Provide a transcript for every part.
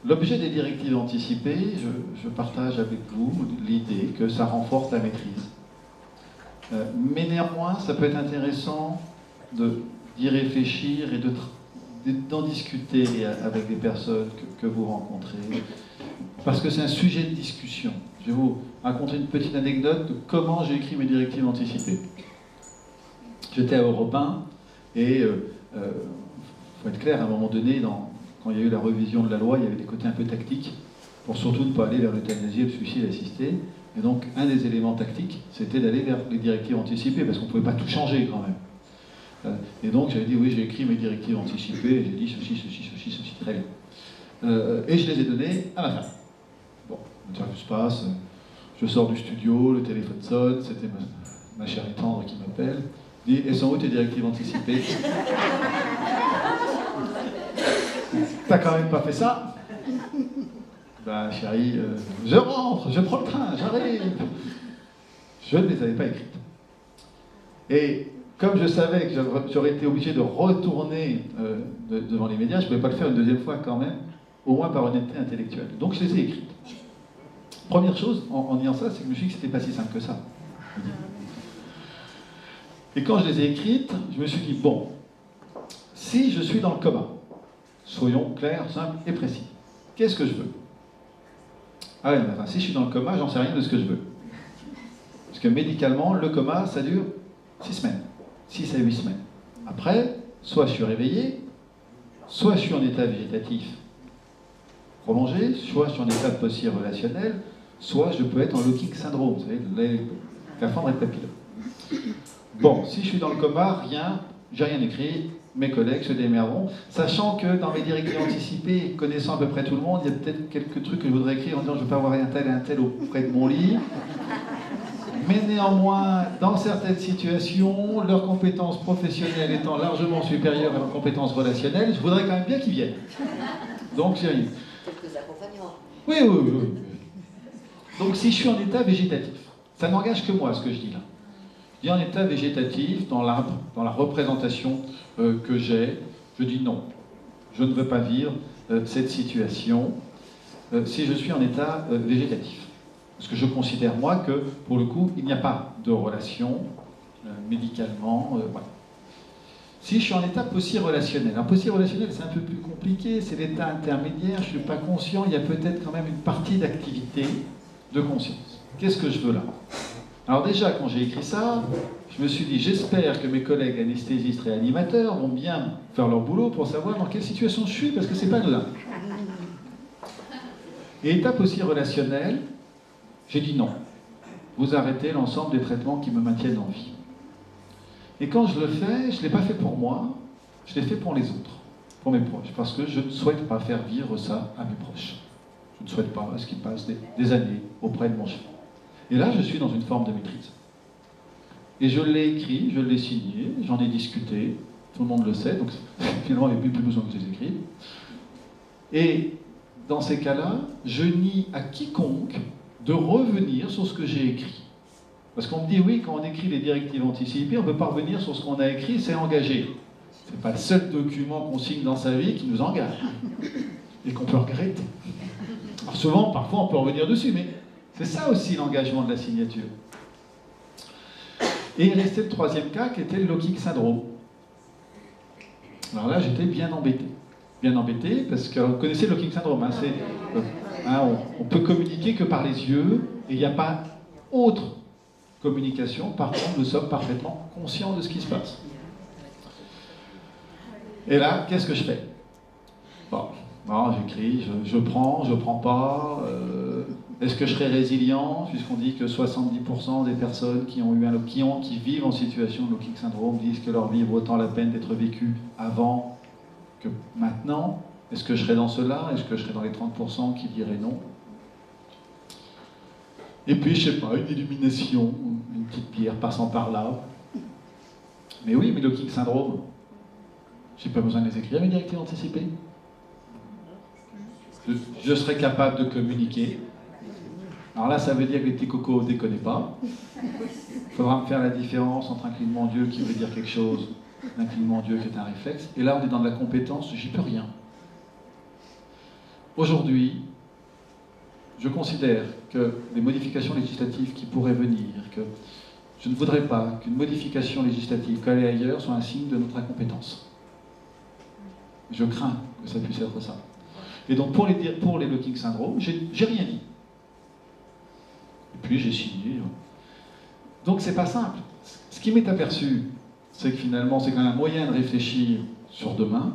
l'objet des directives anticipées, je partage avec vous l'idée que ça renforce la maîtrise. Mais néanmoins, ça peut être intéressant d'y réfléchir et d'en discuter avec des personnes que vous rencontrez, parce que c'est un sujet de discussion. Je vais vous raconter une petite anecdote de comment j'ai écrit mes directives anticipées. J'étais à Europe 1 et faut être clair, à un moment donné, quand il y a eu la révision de la loi, il y avait des côtés un peu tactiques, pour surtout ne pas aller vers l'euthanasie et le suicide assisté. Et donc, un des éléments tactiques, c'était d'aller vers les directives anticipées, parce qu'on ne pouvait pas tout changer quand même. Et donc, j'avais dit, oui, j'ai écrit mes directives anticipées, et j'ai dit ceci, très bien. Et je les ai données à ma femme. Bon, l'interview se passe, je sors du studio, le téléphone sonne, c'était ma chérie tendre qui m'appelle. Dit, elles sont où tes directives anticipées? T'as quand même pas fait ça? Bah chérie, je rentre, je prends le train, j'arrive. Je ne les avais pas écrites. Et comme je savais que j'aurais été obligé de retourner devant les médias, je ne pouvais pas le faire une deuxième fois quand même, au moins par honnêteté intellectuelle. Donc je les ai écrites. Première chose, en disant ça, c'est que je me suis dit que c'était pas si simple que ça. Et quand je les ai écrites, je me suis dit, bon, si je suis dans le coma, soyons clairs, simples et précis, qu'est-ce que je veux? Ah ouais, enfin, si je suis dans le coma, j'en sais rien de ce que je veux. Parce que médicalement, le coma, ça dure 6 semaines. 6 à 8 semaines. Après, soit je suis réveillé, soit je suis en état végétatif prolongé, soit je suis en état de post relationnel, soit je peux être en locking syndrome, vous savez, scaphandre et papillome. Bon, si je suis dans le coma, j'ai rien écrit, mes collègues se démerderont, sachant que dans mes directives anticipées, connaissant à peu près tout le monde, il y a peut-être quelques trucs que je voudrais écrire en disant je ne veux pas avoir un tel et un tel auprès de mon lit. Mais néanmoins, dans certaines situations, leurs compétences professionnelles étant largement supérieures à leurs compétences relationnelles, je voudrais quand même bien qu'ils viennent. Donc j'ai rien. Quelques accompagnants. Oui. Donc si je suis en état végétatif, ça n'engage que moi ce que je dis là. Je dis en état végétatif, dans la représentation que j'ai, je dis non. Je ne veux pas vivre cette situation si je suis en état végétatif. Parce que je considère, moi, que, pour le coup, il n'y a pas de relation médicalement. Voilà. Si je suis en état post-relationnel, un post-relationnel, c'est un peu plus compliqué, c'est l'état intermédiaire, je ne suis pas conscient, il y a peut-être quand même une partie d'activité de conscience. Qu'est-ce que je veux là? Alors déjà, quand j'ai écrit ça, je me suis dit, j'espère que mes collègues anesthésistes réanimateurs vont bien faire leur boulot pour savoir dans quelle situation je suis, parce que c'est pas là. Et étape aussi relationnelle, j'ai dit non. Vous arrêtez l'ensemble des traitements qui me maintiennent en vie. Et quand je le fais, je ne l'ai pas fait pour moi, je l'ai fait pour les autres, pour mes proches, parce que je ne souhaite pas faire vivre ça à mes proches. Je ne souhaite pas qu'ils passent des années auprès de mon chef. Et là, je suis dans une forme de maîtrise. Et je l'ai écrit, je l'ai signé, j'en ai discuté, tout le monde le sait, donc finalement, il n'y a plus besoin que je les écrive. Et dans ces cas-là, je nie à quiconque de revenir sur ce que j'ai écrit. Parce qu'on me dit, oui, quand on écrit les directives anticipées, on ne peut pas revenir sur ce qu'on a écrit, c'est engagé. Ce n'est pas le seul document qu'on signe dans sa vie qui nous engage. Et qu'on peut regretter. Alors souvent, parfois, on peut revenir dessus, mais c'est ça aussi l'engagement de la signature. Et il restait le troisième cas, qui était le locking syndrome. Alors là, j'étais bien embêté. Bien embêté, parce que vous connaissez le locking syndrome, hein, on peut communiquer que par les yeux, et il n'y a pas autre communication. Par contre, nous sommes parfaitement conscients de ce qui se passe. Et là, qu'est-ce que je fais? Bon, j'écris, je prends pas. Est-ce que je serai résilient, puisqu'on dit que 70% des personnes qui vivent en situation de locking syndrome disent que leur vie vaut autant la peine d'être vécue avant que maintenant? Est-ce que je serai dans cela? Est-ce que je serai dans les 30% qui diraient non? Et puis, je sais pas, une illumination, une petite pierre passant par là. Mais oui, mais le locking syndrome, j'ai pas besoin de les écrire, mes directives anticipées. Je serai capable de communiquer. Alors là, ça veut dire que les petits cocos ne déconnez pas. Il faudra me faire la différence entre un clignement d'yeux qui veut dire quelque chose et un clignement d'yeux qui est un réflexe. Et là, on est dans de la compétence, j'y peux rien. aujourd'hui, je considère que les modifications législatives qui pourraient venir, que je ne voudrais pas qu'une modification législative collée ailleurs soit un signe de notre incompétence. Je crains que ça puisse être ça. Et donc pour les blocking syndromes, j'ai rien dit. Et puis j'ai signé. Donc c'est pas simple. Ce qui m'est aperçu, c'est que finalement c'est quand même un moyen de réfléchir sur demain,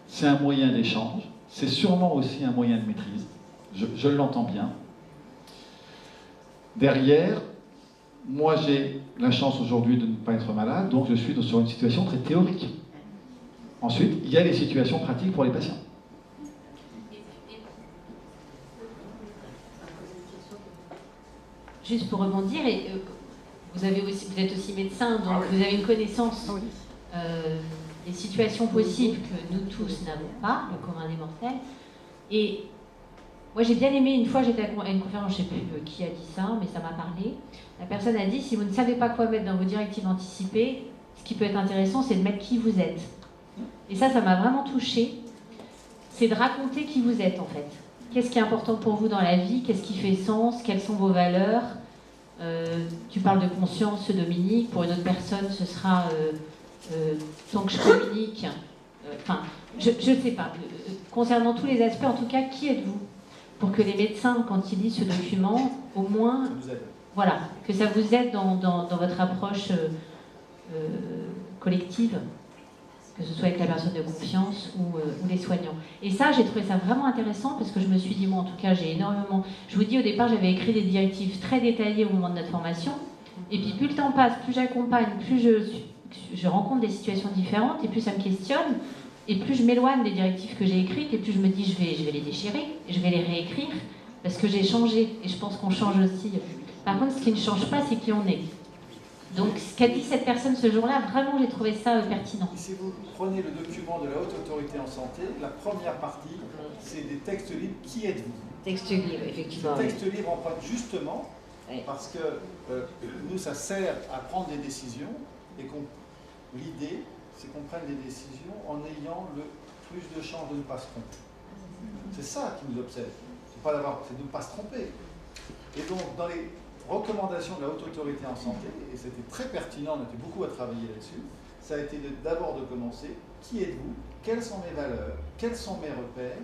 c'est un moyen d'échange, c'est sûrement aussi un moyen de maîtrise. Je l'entends bien. Derrière, moi j'ai la chance aujourd'hui de ne pas être malade, donc je suis sur une situation très théorique. Ensuite, il y a les situations pratiques pour les patients. Juste pour rebondir, vous êtes aussi médecin, donc vous avez une connaissance des situations possibles que nous tous n'avons pas, le commun des mortels. Et moi j'ai bien aimé, une fois j'étais à une conférence, je ne sais plus qui a dit ça, mais ça m'a parlé. La personne a dit, si vous ne savez pas quoi mettre dans vos directives anticipées, ce qui peut être intéressant, c'est de mettre qui vous êtes. Et ça m'a vraiment touchée. C'est de raconter qui vous êtes en fait. Qu'est-ce qui est important pour vous dans la vie? Qu'est-ce qui fait sens? Quelles sont vos valeurs? Tu parles de conscience, Dominique. Pour une autre personne, ce sera tant que je communique. Enfin, je ne sais pas. Concernant tous les aspects, en tout cas, qui êtes-vous? Pour que les médecins, quand ils lisent ce document, au moins, voilà, que ça vous aide dans votre approche collective, que ce soit avec la personne de confiance ou les soignants. Et ça, j'ai trouvé ça vraiment intéressant parce que je me suis dit, moi en tout cas, j'ai énormément... Je vous dis, au départ, j'avais écrit des directives très détaillées au moment de notre formation. Et puis plus le temps passe, plus j'accompagne, plus je rencontre des situations différentes et plus ça me questionne. Et plus je m'éloigne des directives que j'ai écrites et plus je me dis, je vais les déchirer, et je vais les réécrire parce que j'ai changé. Et je pense qu'on change aussi. Par contre, ce qui ne change pas, c'est qui on est. Donc, ce qu'a dit cette personne ce jour-là, vraiment, j'ai trouvé ça pertinent. Si vous prenez le document de la Haute Autorité en Santé, la première partie, c'est des textes libres. Qui êtes-vous? Texte libre, effectivement. Les textes libres empruntent justement parce que nous, ça sert à prendre des décisions et l'idée, c'est qu'on prenne des décisions en ayant le plus de chances de ne pas se tromper. C'est ça qui nous obsède. C'est de ne pas se tromper. Et donc, dans les recommandations de la Haute Autorité en Santé, et c'était très pertinent, on a été beaucoup à travailler là-dessus, ça a été d'abord de commencer, qui êtes-vous, quelles sont mes valeurs, quels sont mes repères,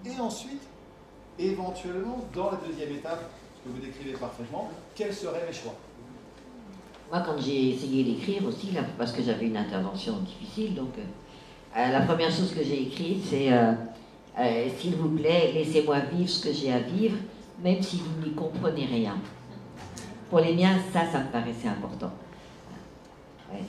et ensuite, éventuellement, dans la deuxième étape, ce que vous décrivez parfaitement, quels seraient mes choix. Moi, quand j'ai essayé d'écrire aussi, là, parce que j'avais une intervention difficile, donc la première chose que j'ai écrite, c'est s'il vous plaît, laissez-moi vivre ce que j'ai à vivre, même si vous n'y comprenez rien. Pour les miens, ça me paraissait important. Ouais.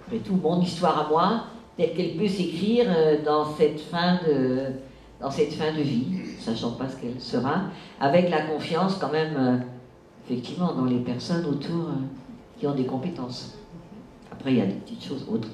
Après tout, mon histoire à moi, telle qu'elle peut s'écrire dans cette fin de vie, sachant pas ce qu'elle sera, avec la confiance quand même, effectivement, dans les personnes autour qui ont des compétences. Après, il y a des petites choses autres.